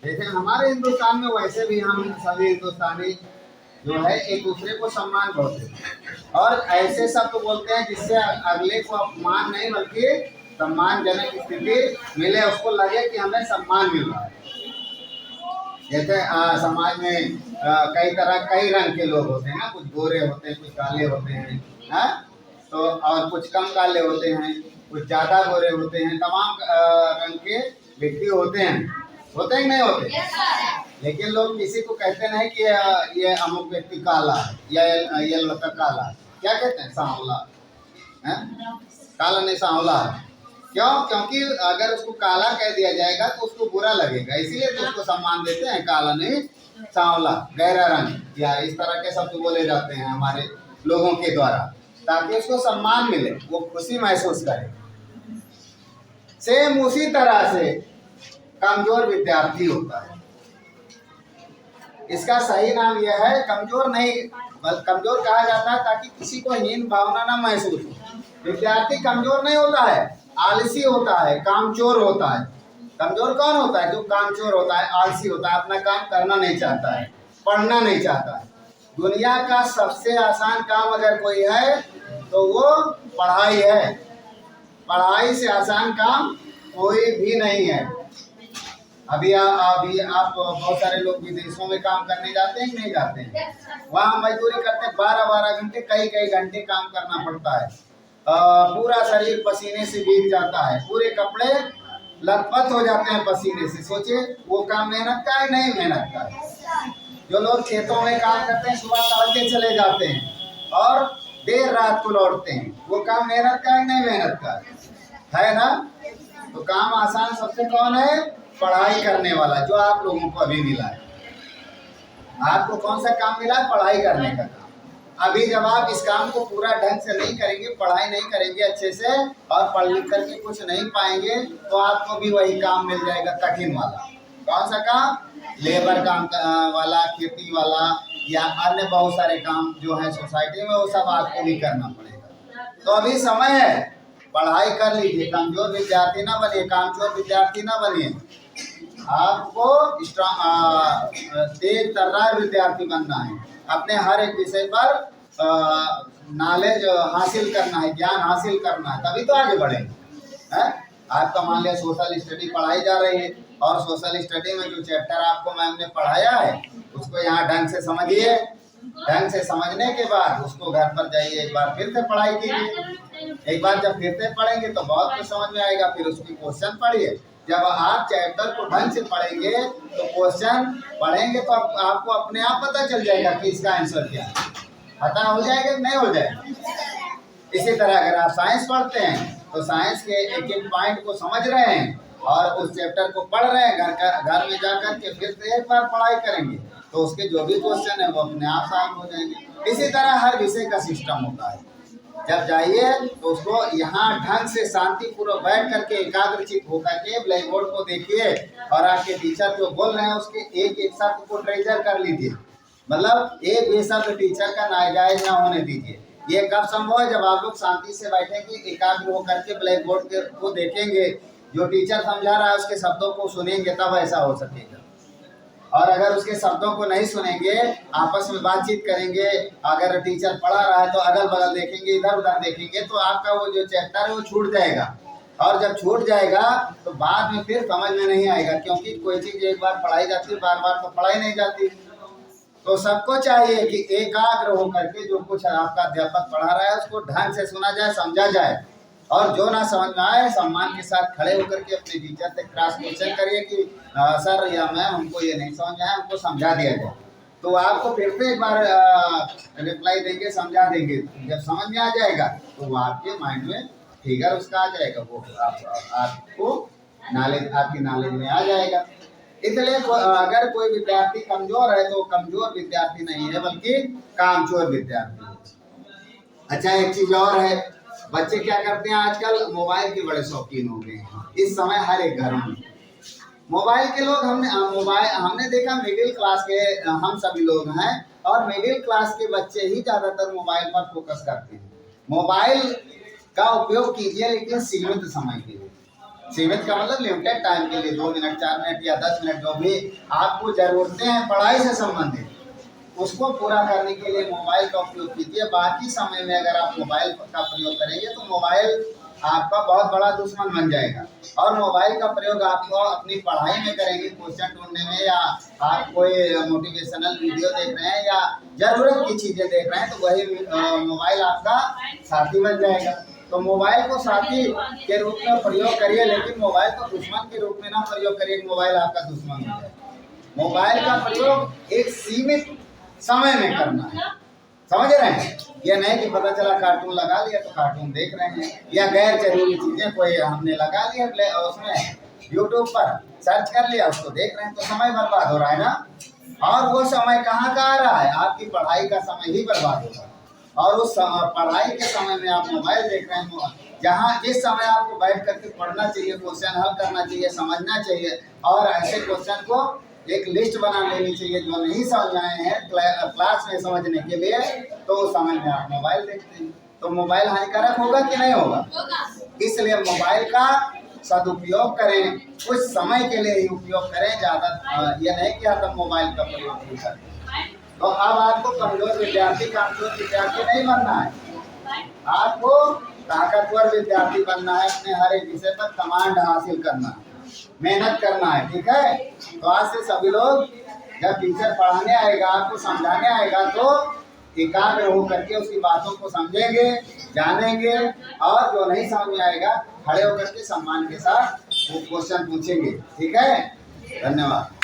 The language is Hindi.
जैसे हमारे हिंदुस्तान में वैसे भी हम सभी हिंदुस्तानी जो है एक दूसरे को सम्मान बोलते हैं और ऐसे शब्द बोलते हैं जिससे अगले को अपमान नहीं बल्कि सम्मानजनक स्थिति मिले, उसको लगे कि हमें सम्मान मिल रहा है। जैसे समाज में कई रंग के लोग होते हैं ना, कुछ गोरे होते हैं, कुछ काले होते हैं, हाँ? तो और कुछ कम काले होते हैं, कुछ ज़्यादा गोरे होते हैं, तमाम रंग के व्यक्ति होते हैं, होते ही नहीं होते। लेकिन लोग किसी को कहते नहीं कि ये अमुक व्यक्ति काला है या ये लड़का काला है, क्या कहते हैं? सांवला है, काला नहीं सांवला है। क्यों? क्योंकि अगर उसको काला कह दिया जाएगा तो उसको बुरा लगेगा, इसीलिए तो उसको सम्मान देते हैं, काला नहीं सांवला, गहरा रंग, या इस तरह के शब्द बोले जाते हैं हमारे लोगों के द्वारा, ताकि उसको सम्मान मिले, वो खुशी महसूस करे। सेम उसी तरह से कमजोर विद्यार्थी होता है। इसका सही नाम यह है, कमजोर नहीं, कमजोर कहा जाता है ताकि किसी को हीन भावना ना महसूस हो। विद्यार्थी कमजोर नहीं होता है, आलसी होता है, कामचोर होता है। कमजोर कौन होता है? जो कामचोर होता है, आलसी होता है, अपना काम करना नहीं चाहता है, पढ़ना नहीं चाहता है। दुनिया का सबसे आसान काम अगर कोई है तो वो पढ़ाई है। पढ़ाई से आसान काम कोई भी नहीं है। अभी आप बहुत सारे लोग विदेशों में काम करने जाते हैं कि नहीं जाते हैं? वहाँ मजदूरी करते हैं, 12-12 घंटे, कई घंटे काम करना पड़ता है। पूरा शरीर पसीने से भीग जाता है, पूरे कपड़े लथपथ हो जाते हैं पसीने से। सोचिए वो काम मेहनत का है, नहीं मेहनत का है। जो लोग खेतों में काम करते हैं, सुबह तड़के चले जाते हैं और देर रात को लौटते हैं, वो काम मेहनत का है, नहीं मेहनत का है ना? तो काम आसान सबसे कौन है? पढ़ाई करने वाला, जो आप लोगों को अभी मिला है। आपको कौन सा काम मिला है? पढ़ाई करने का काम। अभी जब आप इस काम को पूरा ढंग से नहीं करेंगे, पढ़ाई नहीं करेंगे अच्छे से और पढ़ लिख करके कुछ नहीं पाएंगे, तो आपको भी वही काम मिल जाएगा कठिन वाला। कौन सा काम? लेबर काम वाला, खेती वाला, या अन्य बहुत सारे काम जो है सोसाइटी में, वो सब आपको भी करना पड़ेगा। तो अभी समय है, पढ़ाई कर लीजिए। कमजोर विद्यार्थी ना बनिए, कामचोर विद्यार्थी ना बनिए। आपको तेज तर्रार विद्यार्थी बनना है। अपने हर एक विषय पर नॉलेज हासिल करना है, ज्ञान हासिल करना है, तभी तो आगे बढ़ेंगे। आपका मान लिया सोशल स्टडी पढ़ाई जा रही है और सोशल स्टडी में जो चैप्टर आपको मैम ने पढ़ाया है उसको यहाँ ढंग से समझिए। ढंग से समझने के बाद उसको घर पर जाइए, एक बार फिर से पढ़ाई कीजिए। एक बार जब फिर से पढ़ेंगे तो बहुत कुछ समझ में आएगा, फिर उसकी क्वेश्चन पढ़िए। जब आप चैप्टर को ढंग से पढ़ेंगे तो क्वेश्चन पढ़ेंगे तो आपको अपने आप पता चल जाएगा कि इसका आंसर क्या है। पता हो जाएगा, नहीं हो जाएगा। इसी तरह अगर आप साइंस पढ़ते हैं तो साइंस के एक एक पॉइंट को समझ रहे हैं और उस चैप्टर को पढ़ रहे हैं, घर में जाकर के फिर से एक बार पढ़ाई करेंगे तो उसके जो भी क्वेश्चन है वो अपने आप सॉल्व हो जाएंगे। इसी तरह हर विषय का सिस्टम होता है। जब जाइए तो उसको यहाँ ढंग से शांतिपूर्वक बैठ करके एकाग्रचित होकर के ब्लैक बोर्ड को देखिए और आपके टीचर जो बोल रहे हैं उसके एक एक शब्द को ट्रेजर कर लीजिए। मतलब एक भी शब्द टीचर का नाजायज ना होने दीजिए। ये कब संभव है? जब आप लोग शांति से बैठेंगे, एकाग्र होकर के ब्लैक बोर्ड को देखेंगे, जो टीचर समझा रहा है उसके शब्दों को सुनेंगे, तब ऐसा हो सकेगा। और अगर उसके शब्दों को नहीं सुनेंगे, आपस में बातचीत करेंगे, अगर टीचर पढ़ा रहा है तो अगल बगल देखेंगे, इधर उधर देखेंगे, तो आपका वो जो चैप्टर है वो छूट जाएगा। और जब छूट जाएगा तो बाद में फिर समझ में नहीं आएगा, क्योंकि कोई चीज़ एक बार पढ़ाई जाती है, बार बार तो पढ़ाई नहीं जाती। तो सबको चाहिए कि एकाग्र होकर के जो कुछ आपका अध्यापक पढ़ा रहा है उसको ढंग से सुना जाए, समझा जाए। और जो ना समझ में आए, सम्मान के साथ खड़े होकर के अपने टीचर से क्रॉस क्वेश्चन करिए कि सर या मैम हमको ये नहीं समझ आया, हमको समझा दिया जाए। तो आपको फिर से एक बार रिप्लाई देंगे, समझा देंगे। जब समझ में आ जाएगा तो वो आपके माइंड में फिगर उसका आ जाएगा, वो आपको नॉलेज, आपकी नॉलेज में आ जाएगा। इसलिए अगर कोई विद्यार्थी कमजोर है तो कमजोर विद्यार्थी नहीं है, बल्कि कामचोर विद्यार्थी है। अच्छा, एक चीज और है, बच्चे क्या करते हैं आजकल? मोबाइल के बड़े शौकीन हो गए हैं। इस समय हर एक घर में मोबाइल के लोग, हमने देखा मिडिल क्लास के हम सभी लोग हैं, और मिडिल क्लास के बच्चे ही ज्यादातर मोबाइल पर फोकस करते हैं। मोबाइल का उपयोग कीजिए लेकिन सीमित समय के लिए। सीमित का मतलब लिमिटेड टाइम के लिए 2 मिनट, 4 मिनट या 10 मिनट, जो भी आपको जरूरतें हैं पढ़ाई से संबंधित, उसको पूरा करने के लिए मोबाइल का उपयोग कीजिए। बाकी समय में अगर आप मोबाइल का प्रयोग करेंगे तो मोबाइल आपका बहुत बड़ा दुश्मन बन जाएगा। और मोबाइल का प्रयोग आपको अपनी पढ़ाई में करेंगे, क्वेश्चन ढूंढने में, या आप कोई मोटिवेशनल वीडियो देख रहे हैं या जरूरत की चीजें देख रहे हैं, तो वही मोबाइल आपका साथी बन जाएगा। तो मोबाइल को साथी के रूप में प्रयोग करिए, लेकिन मोबाइल को दुश्मन के रूप में ना प्रयोग करिए कि मोबाइल आपका दुश्मन हो जाए। मोबाइल का प्रयोग एक सीमित समय में करना है, समझ रहे हैं? ये नहीं कि पता चला कार्टून लगा लिया तो कार्टून देख रहे हैं, या गैर जरूरी चीजें कोई हमने लगा लिया उसमें यूट्यूब पर सर्च कर लिया, उसको देख रहे हैं, तो समय बर्बाद हो रहा है ना। और वो समय कहाँ का आ रहा है? आपकी पढ़ाई का समय ही बर्बाद हो रहा है। और उस पढ़ाई के समय में आप मोबाइल देख रहे हैं, जहाँ जिस समय आपको बैठ करके पढ़ना चाहिए, क्वेश्चन हल करना चाहिए, समझना चाहिए, और ऐसे क्वेश्चन को एक लिस्ट बना लेनी चाहिए जो नहीं समझ आए हैं क्लास में समझने के लिए, तो उस समय में आप मोबाइल देखते हैं, तो मोबाइल हानिकारक होगा कि नहीं होगा? इसलिए मोबाइल का सदुपयोग करें, कुछ समय के लिए ही उपयोग करें, ज़्यादा ये नहीं कि आप मोबाइल का प्रयोग नहीं करें। तो अब आपको कमजोर विद्यार्थी नहीं बनना है, आपको ताकतवर विद्यार्थी बनना है। अपने हर एक विषय पर कमांड हासिल करना है, मेहनत करना है, ठीक है? तो आज से सभी लोग जब टीचर पढ़ाने आएगा, आपको समझाने आएगा, तो एकाग्र हो करके उसकी बातों को समझेंगे, जानेंगे, और जो नहीं समझ में आएगा खड़े होकर के सम्मान के साथ वो क्वेश्चन पूछेंगे, ठीक है? धन्यवाद।